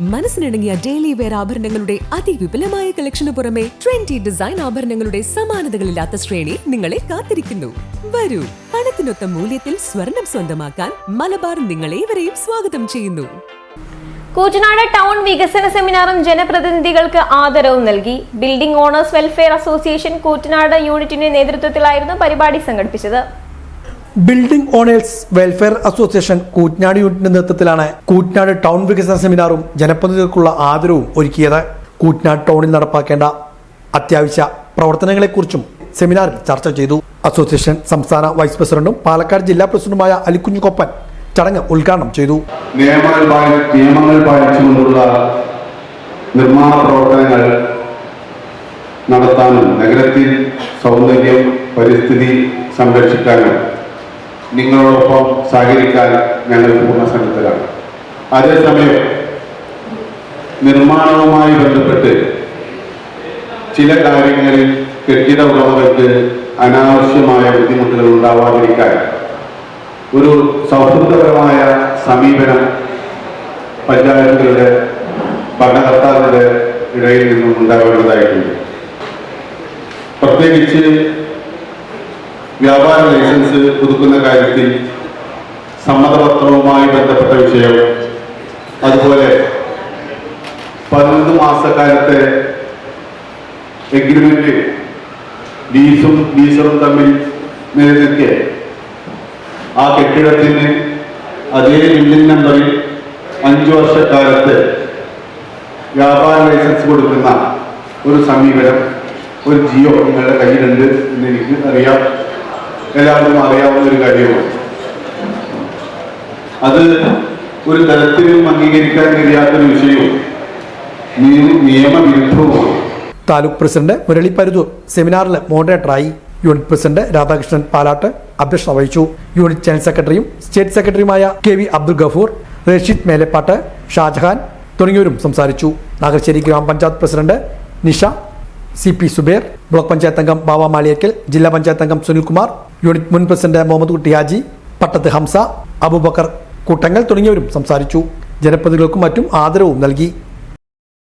മനസ്സിനിണങ്ങിയ daily wear ആഭരണങ്ങളുടെ അതിവിപുലമായ കളക്ഷന് പുറമെ trendy design ആഭരണങ്ങളുടെ സമാനതകളില്ലാത്ത ശ്രേണി നിങ്ങളെ കാത്തിരിക്കുന്നു. വരൂ, പണത്തിനൊത്ത മൂല്യത്തിൽ സ്വർണം സ്വന്തമാക്കാൻ മലബാർ നിങ്ങളേവരെയും സ്വാഗതം ചെയ്യുന്നു. കൂറ്റനാട് ടൗൺ വികസന സെമിനാറും ജനപ്രതിനിധികൾക്ക് ആദരവും നൽകി. Building owners welfare association Koottanad യൂണിറ്റിന്റെ നേതൃത്വത്തിലായിരുന്നു പരിപാടി സംഘടിപ്പിച്ചത്. Building owners welfare association Koottanad യൂണിറ്റിന്റെ നേതൃത്വത്തിലാണ് കൂറ്റനാട് ടൗൺ വികസന സെമിനാറും ജനപ്രതിനിധികൾക്കുള്ള ആദരവും ഒരുക്കിയത്. കൂറ്റനാട് ടൗണിൽ നടപ്പാക്കേണ്ട അത്യാവശ്യ പ്രവർത്തനങ്ങളെക്കുറിച്ചും സെമിനാറിൽ ചർച്ച ചെയ്തു. അസോസിയേഷൻ സംസ്ഥാന വൈസ് പ്രസിഡന്റും പാലക്കാട് ജില്ലാ പ്രസിഡന്റുമായ അലിക്കുഞ്ഞു കൊപ്പൻ ചടങ്ങ് ഉദ്ഘാടനം ചെയ്തു. നിയമങ്ങൾ പാലിച്ചുകൊണ്ടുള്ള നിർമ്മാണ പ്രവർത്തനങ്ങൾ നടത്താനും നഗരത്തിൽ സൗന്ദര്യം പരിസ്ഥിതി സംരക്ഷിക്കാനും നിങ്ങളോടൊപ്പം സഹകരിക്കാൻ ഞങ്ങൾ പൂർണ്ണസന്നദ്ധരാണ്. അതേസമയം നിർമ്മാണവുമായി ബന്ധപ്പെട്ട് ചില കാര്യങ്ങളിൽ കെട്ടിട ഉടമകൾക്ക് അനാവശ്യമായ ബുദ്ധിമുട്ടുകൾ ഉണ്ടാവാതിരിക്കാൻ ഒരു സൗഹൃദപരമായ സമീപനം പഞ്ചായത്തുകളുടെ ഭരണകർത്താക്കളുടെ ഇടയിൽ നിന്നും ഉണ്ടാവേണ്ടതായിട്ടുണ്ട്. പ്രത്യേകിച്ച് വ്യാപാര ലൈസൻസ് പുതുക്കുന്ന കാര്യത്തിൽ സമ്മതപത്രവുമായി ബന്ധപ്പെട്ട വിഷയം, അതുപോലെ 11 മാസക്കാലത്തെ എഗ്രിമെന്റ് ലീസറും തമ്മിൽ നിലനിൽക്കെ ആ കെട്ടിടത്തിന് അതേ ബിൽഡിംഗ് നമ്പറിൽ 5 വർഷക്കാലത്ത് വ്യാപാര ലൈസൻസ് കൊടുക്കുന്ന ഒരു സമീപനം, ഒരു ജിയോ നിങ്ങളുടെ കയ്യിലുണ്ട് എന്ന് എനിക്ക് അറിയാം, എല്ലാവർക്കും അറിയാവുന്ന ഒരു കാര്യമാണ്. അത് ഒരു തരത്തിലും അംഗീകരിക്കാൻ കഴിയാത്തൊരു വിഷയവും നിയമവിരുദ്ധവുമാണ്. താലൂക്ക് പ്രസിഡന്റ് മുരളി പരുതൂർ സെമിനാറിൽ മോഡറേറ്ററായി. യൂണിറ്റ് പ്രസിഡന്റ് രാധാകൃഷ്ണൻ പാലാട്ട് അധ്യക്ഷത വഹിച്ചു. യൂണിറ്റ് ജനറൽ സെക്രട്ടറിയും സ്റ്റേറ്റ് സെക്രട്ടറിയുമായ KV അബ്ദുൽ ഗഫൂർ, റഷീദ് മേലെപ്പാട്ട്, ഷാജഹാൻ തുടങ്ങിയവരും സംസാരിച്ചു. നാഗർശ്ശേരി ഗ്രാമപഞ്ചായത്ത് president Nisha, CP Zubair, block panchayat അംഗം ബാവ മാളിയക്കൽ, ജില്ലാ പഞ്ചായത്ത് അംഗം സുനിൽകുമാർ, യൂണിറ്റ് മുൻ പ്രസിഡന്റ് മുഹമ്മദ് കുട്ടി ഹാജി, പട്ടത്ത് ഹംസ, അബൂബക്കർ കൂട്ടങ്ങൾ തുടങ്ങിയവരും സംസാരിച്ചു. ജനപ്രതിനിധികൾക്കും മറ്റും ആദരവും നൽകി.